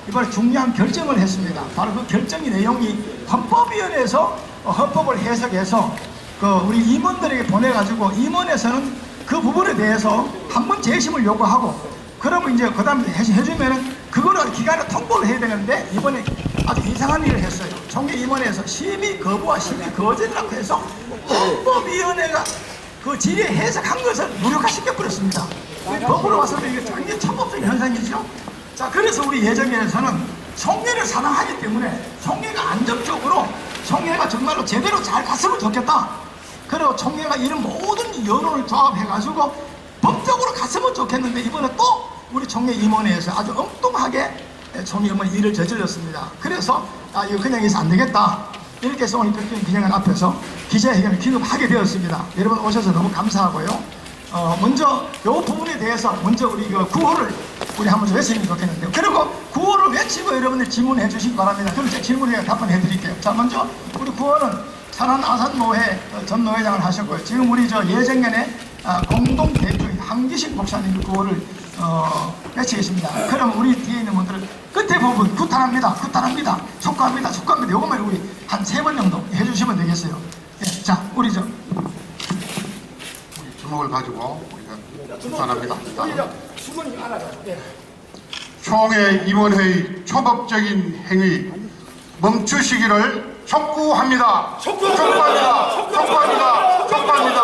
이번에 중요한 결정을 했습니다. 바로 그 결정의 내용이 헌법위원회에서 헌법을 해석해서 그 우리 임원들에게 보내가지고 임원에서는 그 부분에 대해서 한번 재심을 요구하고 그러면 이제 그 다음에 해주면은 그거를 기간에 통보를 해야 되는데 이번에 아주 이상한 일을 했어요. 총회 임원회에서 심의 거부와 심의 거절이라고 해서 헌법위원회가 그 질의 해석한 것을 무력화시켜 버렸습니다. 법으로 와서는 이게 굉장히 천법적인 현상이죠. 자, 그래서 우리 예정위에서는 총회를 사랑하기 때문에 총회가 안정적으로 총회가 정말로 제대로 잘 갔으면 좋겠다. 그리고 총회가 이런 모든 여론을 조합해가지고 법적으로 갔으면 좋겠는데 이번에 또 우리 총회 임원회에서 아주 엉뚱하게 총회 임원이 일을 저질렀습니다. 그래서 이거 그냥 해서 안 되겠다. 이렇게 해서 오늘 기념관 앞에서 기자회견을 기급하게 되었습니다. 여러분 오셔서 너무 감사하고요. 먼저 이 부분에 대해서 먼저 우리 그 구호를 우리 한번 외치면 좋겠는데요. 그리고 구호를 외치고 여러분들 질문해 주시기 바랍니다. 그럼 제가 질문에 답변해 드릴게요. 자, 먼저 우리 구호는 천안 아산노회 전 노회장을 하셨고요. 지금 우리 저 예정연의 공동대표인 한기식 목사님 구호를 외치겠습니다. 그럼 우리 뒤에 있는 분들은 끝에 부분 구탄합니다. 구탄합니다. 촉구합니다. 촉구합니다. 요것만 우리 한 3번 정도 해주시면 되겠어요. 예, 자, 우리 주먹을 가지고 우리가 구탄합니다. 주머니 알아가지고. 예. 총회 임원회의 초법적인 행위 멈추시기를 촉구합니다. 촉구합니다. 촉구합니다. 촉구합니다.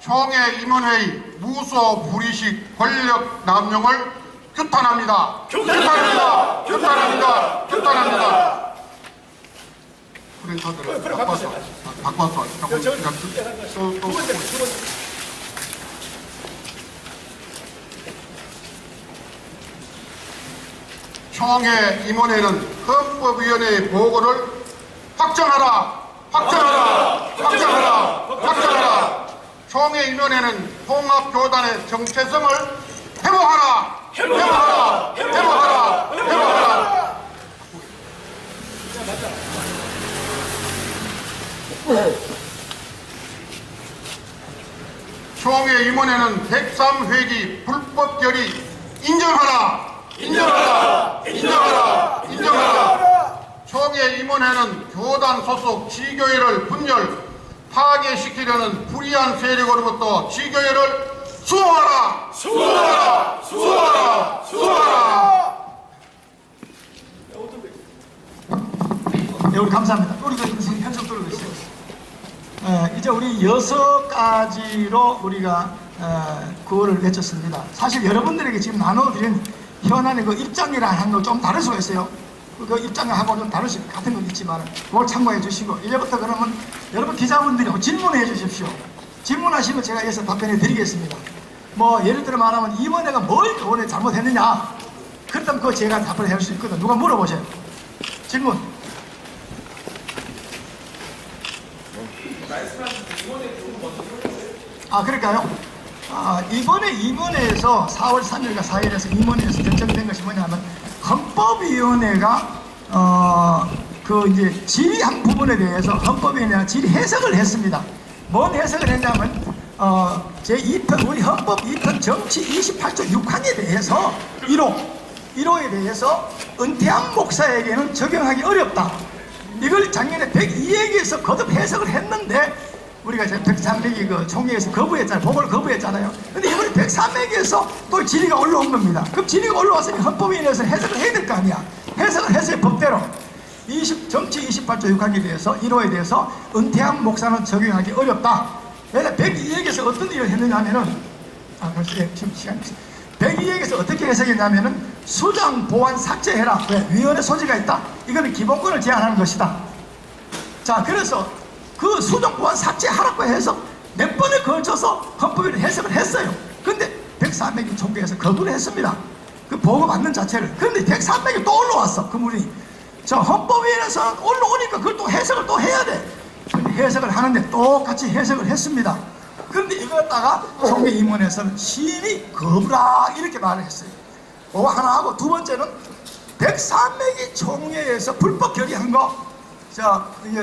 총회 임원회의 무소 불의식 권력 남용을 규탄합니다. 규탄합니다. 규탄합니다. 규탄합니다. 프린터들을 바꿔서 총회 임원회는 헌법위원회의 보고를 확정하라. 확정하라. 확정하라. 확정하라. 총회 임원회는 통합교단의 정체성을 회복하라. 회복하라. 회복하라. 회복하라. 총회 임원회는 103회기 불법 결의 인정하라. 인정하라. 인정하라. 인정하라. 총회 임원회는 교단 소속 지교회를 분열 파괴시키려는 불의한 세력으로부터 지교회를 수호하라! 수호하라! 수호하라! 수호하라! 네, 우리 감사합니다. 우리가 지금 현석 들고 있어요. 이제 우리 6가지로 우리가 구호를 외쳤습니다. 사실 여러분들에게 지금 나눠드린 현안의 그 입장이라는 거 좀 다를 수가 있어요. 그 입장하고 좀 다를 수 같은 건 있지만 그걸 참고해 주시고 이제부터 그러면 여러분 기자분들이 질문해 주십시오. 질문하시면 제가 여기서 답변해 드리겠습니다. 뭐 예를 들어 말하면 임원회가 뭘 그번에 잘못했느냐 그렇다면 그거 제가 답변을 할 수 있거든. 누가 물어보세요. 질문. 그럴까요? 이번에 임원회에서 4월 3일과 4일에서 임원회에서 결정된 것이 뭐냐면 헌법위원회가 그 이제 질의한 부분에 대해서 헌법위원회가 질의 해석을 했습니다. 뭔 해석을 했냐면 제2편 우리 헌법 2편 정치 28조 6항에 대해서 1호에 대해서 은퇴한 목사에게는 적용하기 어렵다. 이걸 작년에 102에게서 거듭 해석을 했는데 우리가 지금 103회기 그 총회에서 거부했잖아요. 보고를 거부했잖아요. 근데 이번에 103회기에서 또 질의가 올라온 겁니다. 그럼 질의가 올라왔으니 헌법위원회에서 해석을 해야 될 거 아니야. 해석을 했어요. 법대로. 정치 28조 6항에 대해서 1호에 대해서 은퇴한 목사는 적용하기 어렵다. 왜냐 102에게서 어떤 일을 했느냐 하면은 벌써 지금 시간이 있어요. 102에게서 어떻게 해석했냐면은 수장 보완 삭제해라. 왜? 위원회 소지가 있다. 이거는 기본권을 제한하는 것이다. 자, 그래서 그 수정 보완 삭제하라고 해서 몇 번에 걸쳐서 헌법위원회 해석을 했어요. 근데 103명이 총회에서 거부를 했습니다. 그 보고 받는 자체를. 그런데 103명이 또 올라왔어. 그 문이. 저 헌법위원회에서 올라오니까 그걸 또 해석을 또 해야 돼. 근데 해석을 하는데 똑같이 해석을 했습니다. 그런데 이거 갖다가 총회 임원회에서는 심의 거부라 이렇게 말을 했어요. 그거 하나 하고 두 번째는 103명이 총회에서 불법 결의한 거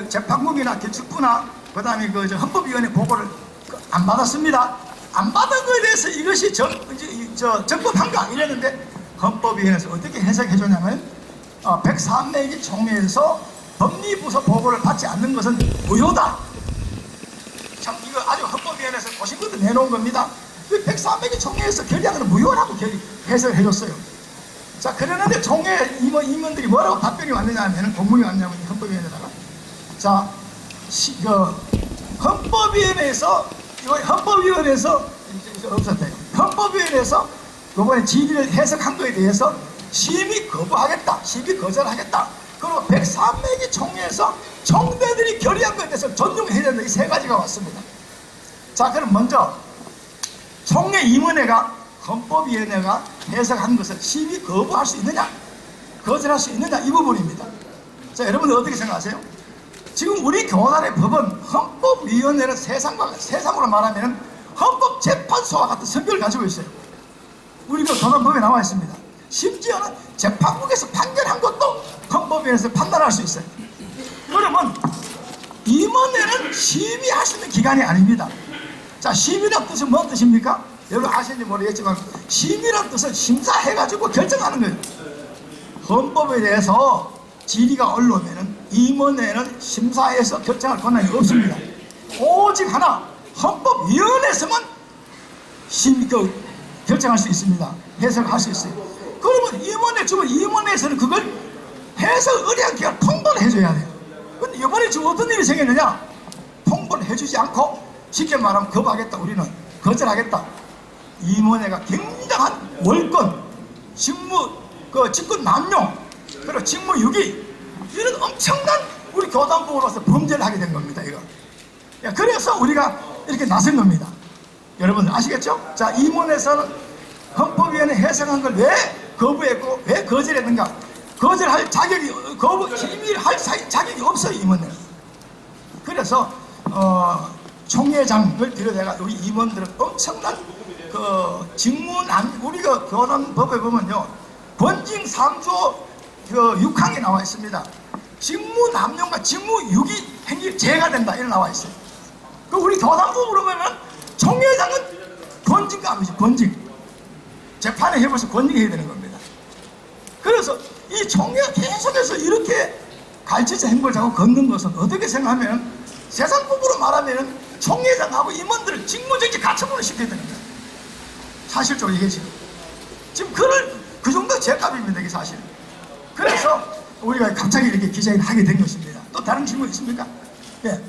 재판국이나 개축부나 그 다음에 그 헌법위원회 보고를 안 받았습니다. 안 받은 거에 대해서 이것이 적법한가 이랬는데 헌법위원회에서 어떻게 해석해 줬냐면 103명이 총회에서 법리부서 보고를 받지 않는 것은 무효다. 참 이거 아주 헌법위원회에서 고심부터 내놓은 겁니다. 103명이 총회에서 결의한 것은 무효라고 해석을 해줬어요. 자, 그러는데 총회 임원들이 뭐라고 답변이 왔느냐 하면, 공문이 왔냐면 헌법위원회에다가, 자, 헌법위원회에서 이거 헌법위원회에서 없었대요. 헌법위원회에서 이번에 질의를 해석한 거에 대해서 심의 거부하겠다, 심의 거절하겠다. 그리고 103명이 총회에서 총대들이 결의한 것에 대해서 존중해야 된다. 이 세 가지가 왔습니다. 자, 그럼 먼저 총회 임원회가 헌법위원회가 해석한 것을 심의 거부할 수 있느냐, 거절할 수 있느냐, 이 부분입니다. 자, 여러분들 어떻게 생각하세요? 지금 우리 교단의 법은 헌법위원회는 세상으로 말하면 헌법재판소와 같은 성격을 가지고 있어요. 우리 교단법에 나와 있습니다. 심지어는 재판국에서 판결한 것도 헌법위원회에서 판단할 수 있어요. 그러면 임원회는 심의할 수 있는 기관이 아닙니다. 자, 심의란 뜻은 뭔 뜻입니까? 여러분 아시는지 모르겠지만 심의란 뜻은 심사해가지고 결정하는 거예요. 헌법에 대해서 질의가 올라오면 임원회는 심사해서 결정할 권한이 없습니다. 오직 하나, 헌법위원회에서만 결정할 수 있습니다. 해석할 수 있어요. 그러면 임원회 주면 임원회에서는 그걸 해석 의뢰한 기간 통보를 해줘야 돼요. 근데 이번에 지금 어떤 일이 생겼느냐? 통보를 해주지 않고 쉽게 말하면 거부하겠다, 우리는 거절하겠다. 임원회가 굉장한 월권, 직권 남용, 그리고 직무유기, 이런 엄청난 우리 교단법으로서 범죄를 하게 된 겁니다. 이거. 그래서 우리가 이렇게 나선 겁니다. 여러분들 아시겠죠? 자, 임원회에서는 헌법위원회 해석한 걸 왜 거부했고 왜 거절했는가? 거절할 자격이, 심의할 자격이 없어요, 임원회는. 그래서 총회장을 비롯해가 우리 임원들은 엄청난 우리가 교단법에 보면요, 권징 3조 6항에 나와 있습니다. 직무남용과 직무유기 행위 죄가 된다, 이렇게 나와 있어요. 그 우리 교단법으로 보면 총회장은 권징감이죠, 권징. 재판에 해봐서 권징해야 되는 겁니다. 그래서 이 총회가 계속해서 이렇게 갈치자 행보를 자꾸 걷는 것은 어떻게 생각하면 세상법으로 말하면 총회장하고 임원들을 직무정지 가처분을 시켜야 되는 거예요. 사실적으로 이게 지금 그 정도 죄값입니다, 이게 사실. 그래서 우리가 갑자기 이렇게 기자회견을 하게 된 것입니다. 또 다른 질문 있습니까? 예.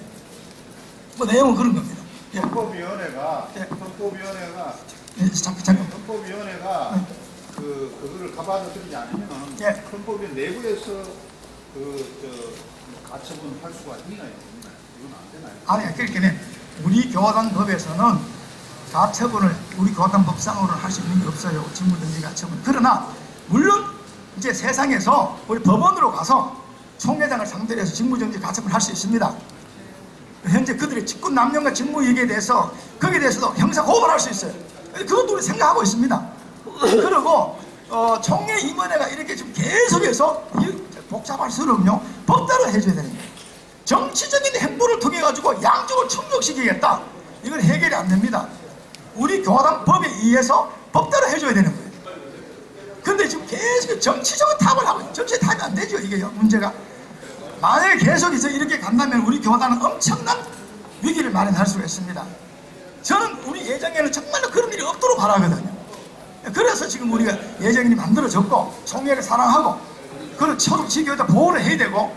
뭐 내용은 그런 겁니다. 예. 헌법위원회가 예. 잠깐. 헌법위원회가 그거를 가봐주지 않으면 예. 헌법위원 내부에서 가처분 할 수가 있나요? 이건 안 되나요? 아니, 그렇게 우리 교단법에서는 가처분을 우리 교단법상으로는 할 수 있는 게 없어요. 직무정지 가처분. 그러나 물론 이제 세상에서 우리 법원으로 가서 총회장을 상대로 해서 직무정지 가처분을 할 수 있습니다. 현재 그들의 직권 남용과 직무유기에 대해서 거기에 대해서도 형사고발을 할 수 있어요. 그것도 우리 생각하고 있습니다. 그리고 총회 임원회가 이렇게 지금 계속해서 복잡할수록요, 법대로 해줘야 되는 거예요. 정치적인 행보를 통해 가지고 양쪽을 충족시키겠다, 이건 해결이 안 됩니다. 우리 교단법에 의해서 법대로 해줘야 되는 거예요. 근데 지금 계속 정치적인 탑을 하고 있어요. 정치 탑이 안 되죠, 이게요, 문제가. 만약에 계속해서 이렇게 간다면 우리 교단은 엄청난 위기를 마련할 수가 있습니다. 저는 우리 예정에는 정말로 그런 일이 없도록 바라거든요. 그래서 지금 우리가 예정이 만들어졌고, 총회를 사랑하고, 그리고 지교에다 보호를 해야 되고,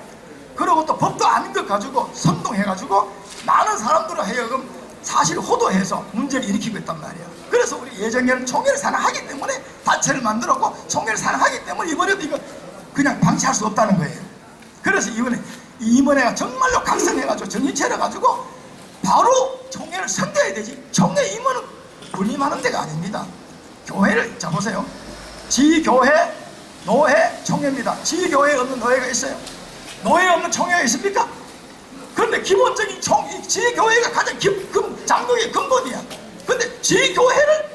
그리고 또 법도 아닌 것 가지고 선동해가지고 많은 사람들을 하여금 사실 호도해서 문제를 일으키고 있단 말이에요. 그래서 우리 예정에는 총회를 사랑하기 때문에 단체를 만들었고, 총회를 사랑하기 때문에 이번에도 이거 그냥 방치할 수 없다는 거예요. 그래서 이번에 임원회가 정말로 각성해가지고 정신 차려가지고 바로 총회를 선대해야 되지. 총회 임원은 군림하는 데가 아닙니다. 교회를, 자 보세요. 지교회, 노회, 총회입니다. 지교회 없는 노회가 있어요? 노회 없는 총회가 있습니까? 그런데 기본적인 지교회가 가장 장로의 근본이야. 근데 지교회를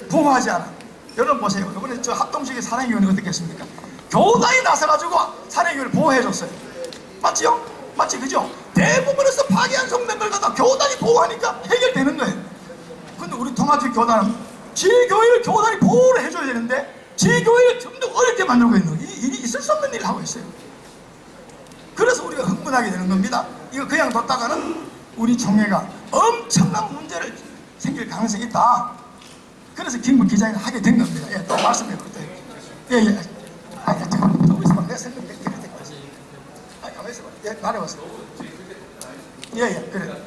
보호하지 않아. 여러분 보세요. 이번에 저 합동식의 사랑위원회 어떻게 했습니까? 교단이 나서가지고 사랑위원회를 보호해줬어요. 맞지요? 맞지, 그죠? 대부분에서 파기한 성명을 갖다 교단이 보호하니까 해결되는 거예요. 근데 우리 통합주의 교단은 지교회를 교단이 보호를 해줘야 되는데 제 교회를 점점 어렵게 만들고 있는 거예요. 이 일이 있을 수 없는 일을 하고 있어요. 그래서 우리가 흥분하게 되는 겁니다. 이거 그냥 뒀다가는 우리 총회가 엄청난 문제를 생길 가능성이 있다. 그래서 김구 기자님 하게 된 겁니다. 예, 또 말씀해 볼게요. 예, 예. 아, 잠깐, 또 있어봐. 내가 설명 그렇게 될거지. 아, 가만히 있어봐. 예, 말해보세요. 예, 예, 그래.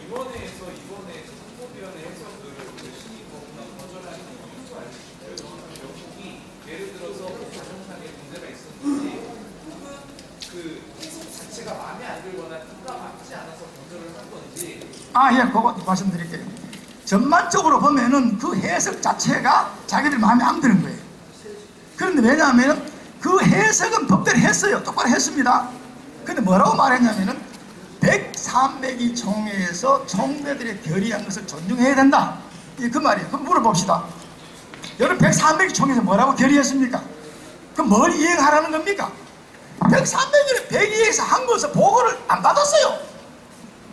이번에 선거위원회에서 그 시민 거부나 거절하는 이유가 알려주시고요. 영국이 예를 들어서 가정상의 문제가 있었는지 혹은 그 해석 자체가 마음에 안 들거나 뜻과 맞지 않아서 거절을 한 건지. 아, 예, 그거 말씀드릴게요. 전반적으로 보면은 그 해석 자체가 자기들 마음에 안 드는 거예요. 그런데 왜냐하면 그 해석은 법대로 했어요. 똑바로 했습니다. 근데 뭐라고 말했냐면은 103명이 총회에서 총대들의 결의한 것을 존중해야 된다. 이게 그 말이에요. 그럼 물어봅시다. 여러분 103명이 총회에서 뭐라고 결의했습니까? 그럼 뭘 이행하라는 겁니까? 103명이 102에서 한 것을 보고를 안 받았어요.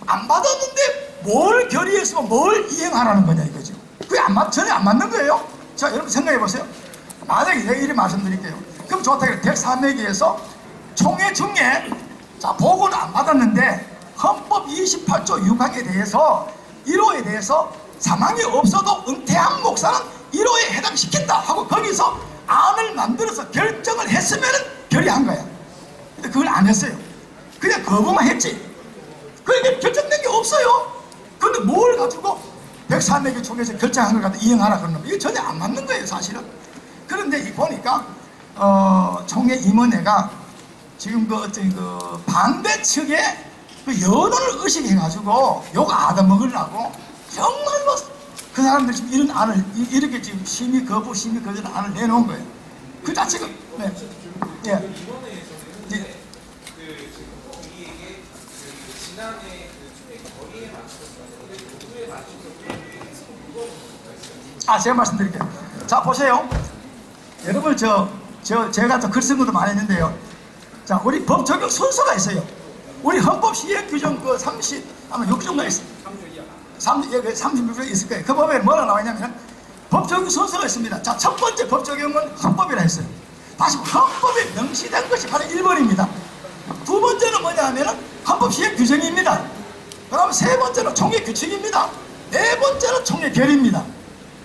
안 받았는데 뭘 결의했으면 뭘 이행하라는 거냐 이거죠. 그게 전혀 안 맞는 거예요. 자, 여러분 생각해 보세요. 만약에 제가 이렇게 말씀드릴게요. 그럼 좋다. 103명에서 총회 중에 자, 보고를 안 받았는데 헌법 28조 6항에 대해서 1호에 대해서 사망이 없어도 은퇴한 목사는 1호에 해당시킨다 하고 거기서 안을 만들어서 결정을 했으면 결의한 거야. 근데 그걸 안 했어요. 그냥 거부만 했지. 그게 결정된 게 없어요. 근데 뭘 가지고 103명의 총회에서 결정한 걸 갖다 이행하라 그러는 거예요. 이게 전혀 안 맞는 거예요, 사실은. 그런데 보니까 총회 임원회가 지금 그 반대 측에 그 여론을 의식해가지고 욕 얻어먹으려고 정말로 그 사람들 지금 이런 안을 이렇게 지금 심의 거부 안을 내놓은 거예요. 그 자체가 네. 예. 이번에에서는 예. 그 지금 우리에게 그 지난해 그 총회 거리에 맞춰서 요구에 맞춰서 해석 무거운 것가 있어요. 아, 제가 말씀드릴게요. 자, 보세요. 여러분 제가 또 글 쓴 것도 많이 했는데요. 자, 우리 법 적용 순서가 있어요. 우리 헌법 시행 규정 그 36조가 있어요. 36조 있을 거예요. 그 법에 뭐가 나와 있냐면 법 적용 순서가 있습니다. 자, 첫 번째 법 적용은 헌법이라 했어요. 다시 헌법에 명시된 것이 바로 1번입니다. 두 번째는 뭐냐 하면은 헌법 시행 규정입니다. 그다음 세 번째는 총회 규칙입니다. 네 번째는 총회 결의입니다.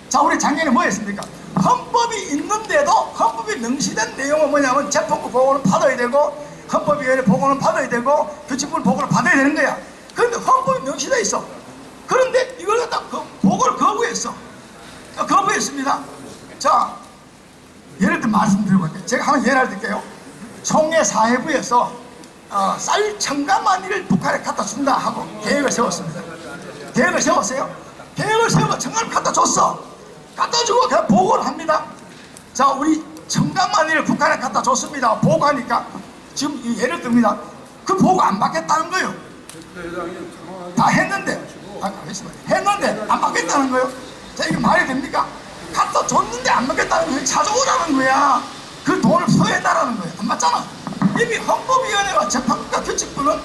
자, 우리 작년에 뭐 했습니까? 헌법이 있는데도 헌법이 명시된 내용은 뭐냐면 재판부 보고는 받아야 되고 헌법위원회 보고는 받아야 되고 규칙부 보고를 받아야 되는 거야. 그런데 헌법이 명시돼 있어. 그런데 이걸 갖다 보고를 거부했어. 거부했습니다. 자, 예를 들어 말씀드려볼게요. 제가 하나 예를 들게요. 총회 사회부에서 쌀 1000가마니를 북한에 갖다 준다 하고 계획을 세웠습니다. 계획을 세웠어요. 계획을 세우고 정말 갖다 줬어. 갖다 주고 그냥 보고를 합니다. 자, 우리 1000가마니를 북한에 갖다 줬습니다. 보고하니까 지금 예를 듭니다. 그 보고 안 받겠다는 거예요. 다 했는데 했는데 안 받겠다는 거예요. 자, 이게 말이 됩니까? 갖다 줬는데 안 받겠다는 거예요. 찾아오라는 거야. 그 돈을 소해달라는 거예요. 안 맞잖아. 이미 헌법위원회와 재판부과 규칙부는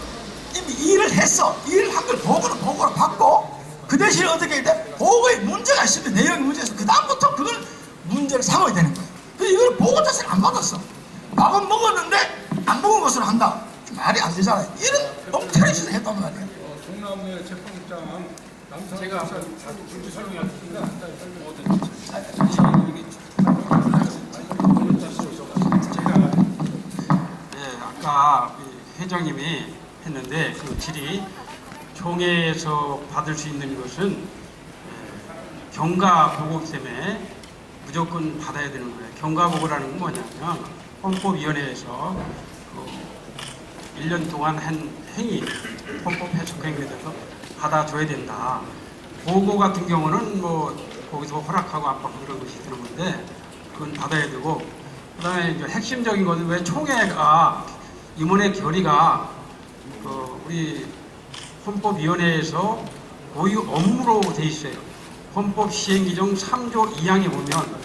이미 일을 했어. 일을 한 걸 보고를 받고 그 대신에 어떻게 돼? 보고에 문제가 있으면 내용이 문제가 있어. 그 다음부터 그걸 문제를 삼아야 되는 거예요. 근데 이걸 보고 자체를 안 받았어. 밥은 먹었는데 안 먹은 것으로 한다. 말이 안 되잖아요. 이런 엉터리 짓을 했단 말이에요. 동남의 재판장 제가 남사 설명하겠습니다. 아까 회장님이 했는데 그 질의 총회에서 받을 수 있는 것은 경과 보고 때문에 무조건 받아야 되는 거예요. 경과 보고라는 건 뭐냐면 헌법위원회에서 1년 동안 한 행위, 헌법 해석 행위에 대해서 받아줘야 된다. 보고 같은 경우는 뭐 거기서 허락하고 압박하고 그런 것이 드는 건데 그건 받아야 되고, 그다음에 이제 핵심적인 것은 왜 총회가 임원의 결의가 우리 헌법위원회에서 고유 업무로 돼 있어요. 헌법 시행규정 3조 2항에 보면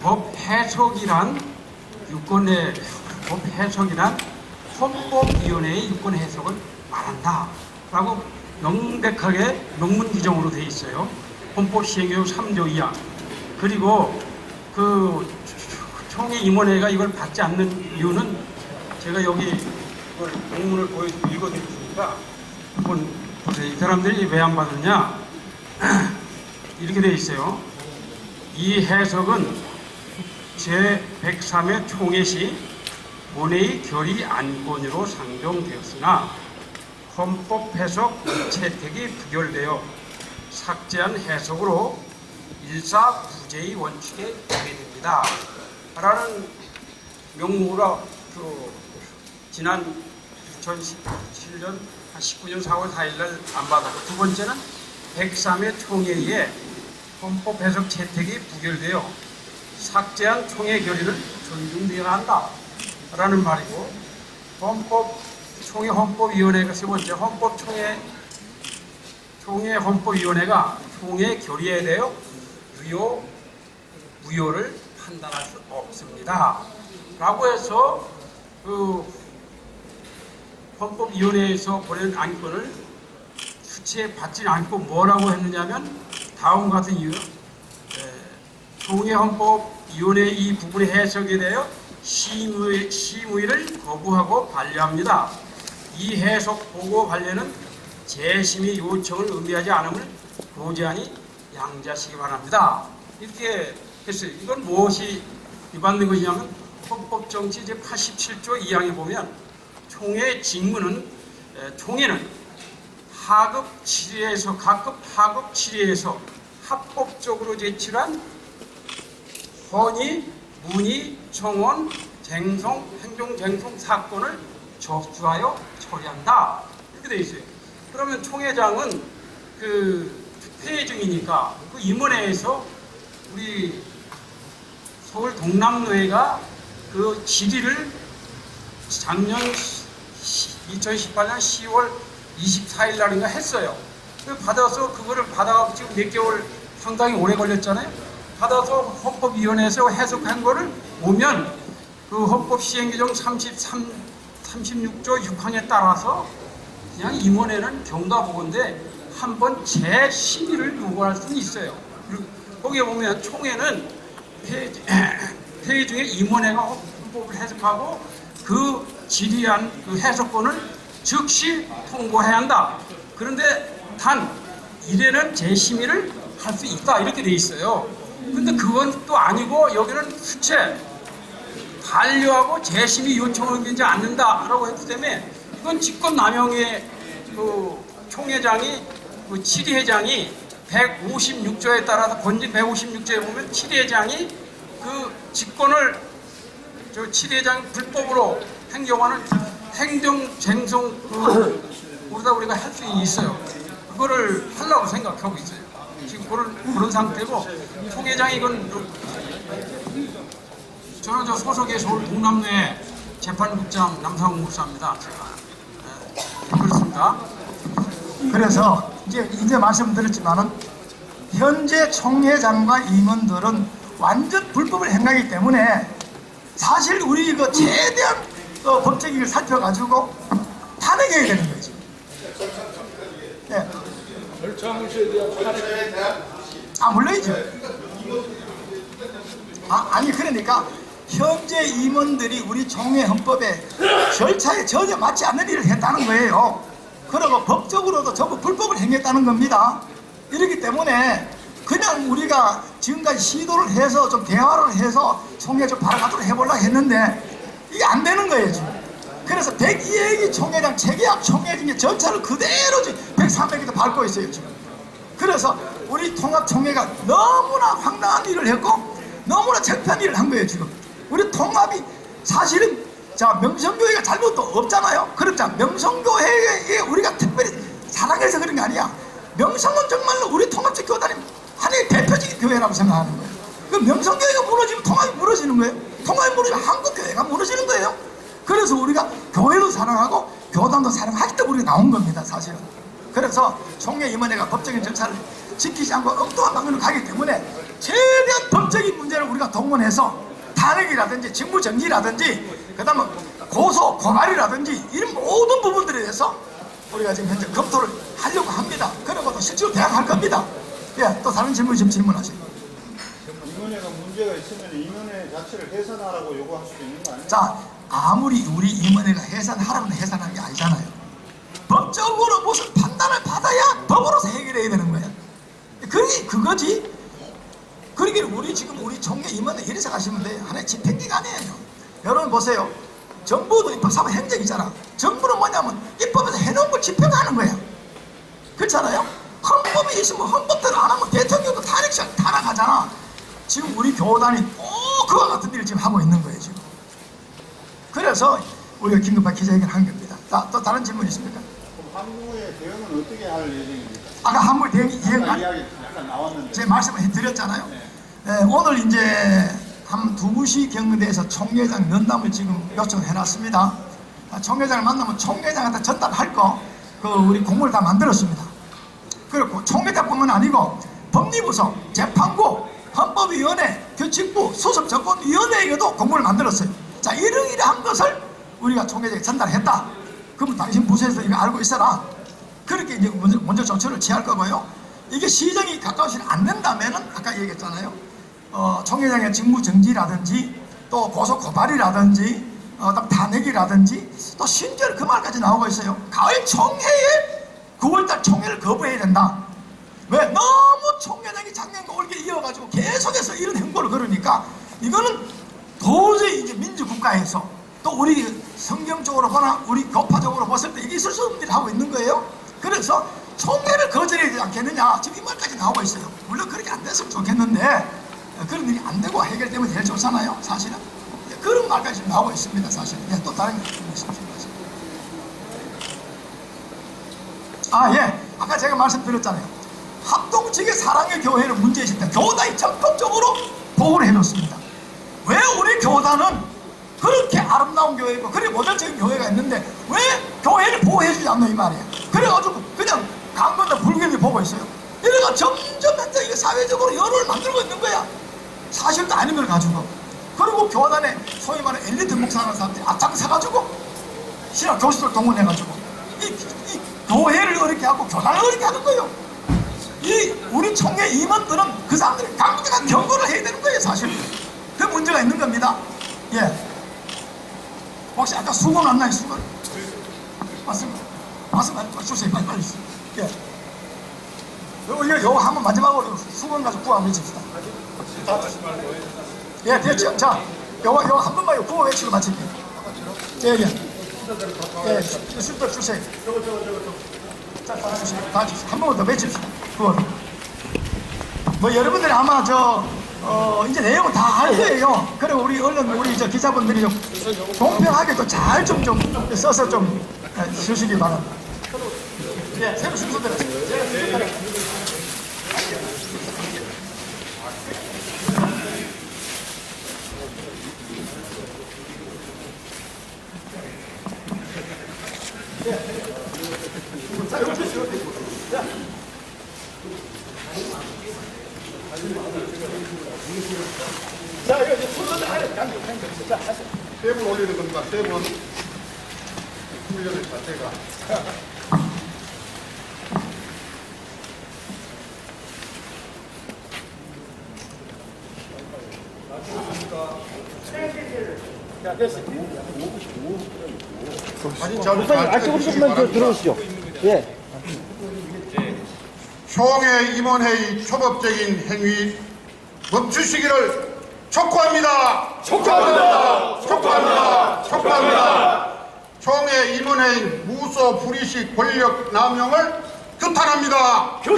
법 해석이란 헌법위원회의 유권 해석을 말한다라고 명백하게 명문 규정으로 돼 있어요. 헌법 시행규정 3조 2항. 그리고 그 총회 임원회가 이걸 받지 않는 이유는 제가 여기 이걸 공문을 읽어드리니까 한번 보세요. 이 사람들이 왜 안 받느냐? 이렇게 돼 있어요. 이 해석은 제103회 총회 시 본회의 결의 안건으로 상정되었으나 헌법 해석 채택이 부결되어 삭제한 해석으로 일사부재의 원칙에 위배됩니다. 라는 명목으로 지난 2017년 19년 4월 4일 날 안 받았고, 두 번째는 103회 총회에 헌법 해석 채택이 부결되어 삭제한 총회 결의는 존중되어야 한다 라는 말이고, 총회 헌법위원회가 세 번째, 총회 헌법위원회가 총회 결의에 대해 무효를 판단할 수 없습니다 라고 해서 헌법위원회에서 보낸 안건을 수치받지 않고 뭐라고 했느냐면 다음과 같은 이유, 총회 헌법위원회 이 부분의 해석에 대하여 심의를 거부하고 반려합니다. 이 해석 보고 반려는 재심의 요청을 의미하지 않음을 고지하니 양지하시기 바랍니다. 이렇게 했어요. 이건 무엇이 위반된 것이냐면 헌법정치 제87조 2항에 보면 총회의 직무는 총회는 각급 하급 질의에서 합법적으로 제출한 건의, 문의, 청원, 쟁송, 행정쟁송 사건을 접수하여 처리한다. 이렇게 되어 있어요. 그러면 총회장은 폐회 중이니까 그 임원회에서 우리 서울 동남노회가 그 질의를 작년 2018년 10월 24일 날인가 했어요. 그거를 받아서 지금 몇 개월 상당히 오래 걸렸잖아요. 받아서 헌법위원회에서 해석한 거를 보면 그 헌법 시행규정 36조 6항에 따라서 그냥 임원회는 경과보건데 한번 재심의를 요구할 수는 있어요. 그리고 거기에 보면 총회는 회의 중에 임원회가 헌법을 해석하고 그 질의한 그 해석권을 즉시 통보해야 한다. 그런데 단 1회는 재심의를 할 수 있다. 이렇게 돼 있어요. 근데 그건 또 아니고 여기는 수채 반려하고 재심의 요청을 의미하지 않는다라고 했기 때문에 이건 직권남용의 총회장이 치리회장이 156조에 따라서 건진 156조에 보면 치리회장이 직권을 치리회장이 불법으로 행정하는 행정쟁송 우리가 할 수 있어요. 그거를 하려고 생각하고 있어요. 지금 그런 상태고, 총회장이 저는 소속의 서울 동남로의 재판국장 남상훈 목사입니다. 제가 그렇습니다. 그래서 이제 말씀드렸지만은 현재 총회장과 임원들은 완전 불법을 행하기 때문에 사실 우리 최대한 법적인 살펴가지고 탄핵해야 되는 거죠. 네. 물론이죠. 아니 그러니까 현재 임원들이 우리 총회 헌법의 절차에 전혀 맞지 않는 일을 했다는 거예요. 그리고 법적으로도 전부 불법을 행했다는 겁니다. 이렇기 때문에 그냥 우리가 지금까지 시도를 해서 좀 대화를 해서 총회 좀 바라가도록 해보려고 했는데 이게 안 되는 거예요 지금. 그래서 102회기 총회장 재계약 총회 중에 절차를 그대로 103회기도 밟고 있어요 지금. 그래서 우리 통합총회가 너무나 황당한 일을 했고 너무나 창피한 일을 한 거예요 지금. 우리 통합이 사실은 명성교회가 잘못도 없잖아요. 그렇죠. 명성교회에 우리가 특별히 사랑해서 그런 게 아니야. 명성은 정말로 우리 통합적 교단이 하나의 대표적인 교회라고 생각하는 거예요. 그 명성교회가 무너지면 통합이 무너지는 거예요. 통합이 무너지면 한국교회가 무너지는 거예요. 그래서 우리가 교회도 사랑하고 교단도 사랑하기 때문에 우리가 나온 겁니다 사실은. 그래서 총회 임원회가 법적인 절차를 지키지 않고 엉뚱한 방향으로 가기 때문에 최대한 법적인 문제를 우리가 동원해서 탄핵이라든지 직무정지라든지 그 다음에 고소, 고발이라든지 이런 모든 부분들에 대해서 우리가 지금 현재 검토를 하려고 합니다. 그리고 또 실제로 대항할 겁니다. 예, 또 다른 질문 좀 질문하세요. 임원회가 문제가 있으면 임원회 자체를 해산하라고 요구할 수도 있는 거 아니에요? 자, 아무리 우리 임원회가 해산하라면 해산하는 게 아니잖아요. 법적으로 무슨 판단을 받아야 법으로서 해결해야 되는 거야. 그게 그거지. 그러니까 우리 총회 임원회 이래서 가시면 돼요. 하나의 집행기관이에요. 여러분 보세요. 정부도 입법사무 행정이잖아. 정부는 뭐냐면 입법에서 해놓은 걸 집행하는 거야. 그렇잖아요. 헌법이 있으면 헌법대로 안 하면 대통령도 탄핵하잖아. 지금 우리 교단이 꼭 그와 같은 일을 지금 하고 있는 거예요, 지금. 그래서 우리가 긴급한 기자회견을 한 겁니다. 자, 또 다른 질문 있습니까? 그럼 한국의 대응은 어떻게 할 예정입니까? 아까 한물 대응이 아까 이야기 약간 나왔는데. 제 말씀을 해드렸잖아요. 오늘 이제 한 2시 경대에서 총회장 면담을 지금 요청해 놨습니다. 총회장을 만나면 총회장한테 전달할 거, 우리 공문을 다 만들었습니다. 그리고 총회장뿐만 아니고 법리부서, 재판부, 헌법위원회, 규칙부, 수습정권위원회에게도 공문을 만들었어요. 자, 이러이러한 것을 우리가 총회장에 전달했다. 그러면 당신 부서에서 이거 알고 있어라. 그렇게 이제 먼저 조처를 취할 거고요. 이게 시정이 가까워지지 않는다면은 아까 얘기했잖아요. 총회장의 직무 정지라든지 또 고소 고발이라든지 탄핵이라든지 또 심지어 그 말까지 나오고 있어요. 가을 총회에 9월달 총회를 거부해야 된다. 왜? 너무 총회장이 작년과 올게 이어가지고 계속해서 이런 행보를 걸으니까 이거는 도저히 이제 민주국가에서 또 우리 성경적으로 보나 우리 교파적으로 봤을 때 이게 있을 수 없는 일을 하고 있는 거예요. 그래서 총회를 거절해야 되지 않겠느냐. 지금 이 말까지 나오고 있어요. 물론 그렇게 안 됐으면 좋겠는데 그런 일이 안 되고 해결되면 제일 좋잖아요. 사실은. 그런 말까지 지금 나오고 있습니다. 사실은. 또 다른 게 있습니다. 아까 제가 말씀드렸잖아요. 합동측의 사랑의 교회는 문제있을 때 교단이 적극적으로 보호를 해줬습니다. 왜 우리 교단은 그렇게 아름다운 교회고 그렇게 모델적인 교회가 있는데 왜 교회를 보호해주지 않나 이 말이에요. 그래가지고 그냥 강건도 불경이 보고 있어요. 이래가 점점 현재 이게 사회적으로 여론을 만들고 있는 거야. 사실도 아닌 걸 가지고. 그리고 교단에 소위 말하는 엘리트 목사라는 사람들이 앞장서가지고 신학 교수들 동원해가지고 이 교회를 어렵게 하고 교단을 어렵게 하는 거예요. 우리 총회 임원들은 그 사람들이 강력한 경고를 해야 되는 거예요. 사실 그 문제가 있는 겁니다. 혹시 아까 수건 왔나요? 수건? 맞습니다. 주세요. 빨리 요거 한번 마지막으로 수건 가지고 구호 한번 외칩시다. 됐죠. 자, 요거 한 번만 구호 외치고 마칠게요. 술도 주세요. 자, 다 주세요. 한 번만 더 외칩시다. 구호를. 여러분들이 아마 이제 내용은 다 할 거예요. 그리고 우리 언론, 우리 기자분들이 좀 공평하게 또 잘 좀 써서 좀 주시기 바랍니다. 새로 순서대로. 자, 이거 이제 순서대로 하려. 세 번 올리는 겁니다. 세 번. 훈련의 자체가. 안쪽으로 조금만 더 들어오시죠. 예. 총회 임원회의 초법적인 행위 멈추시기를 촉구합니다. 촉구합니다. 총회 임원회의 무소 불의식 권력 남용을 규탄합니다. 두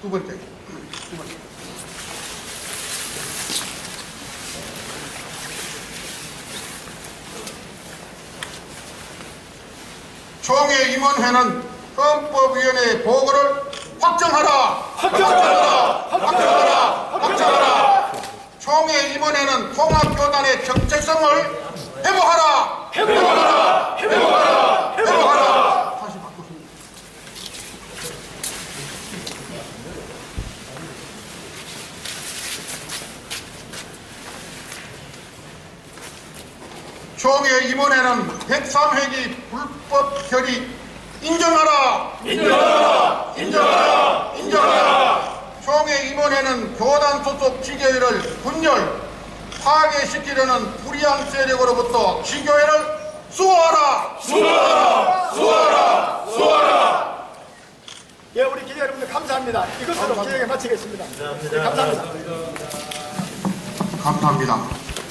번째. 총회 임원회는 헌법위원회의 보고를 확정하라. 총회 임원회는 통합교단의 정체성을 회복하라. 다시 바꾸십니다. 총회 임원회는 103회기 불법 결의 인정하라. 총회 임원회는 교단 소속 지교회를 분열, 파괴시키려는 불의한 세력으로부터 지교회를 수호하라! 예, 우리 기자 여러분들 감사합니다. 이것으로 기획에 마치겠습니다. 네, 감사합니다. 감사합니다.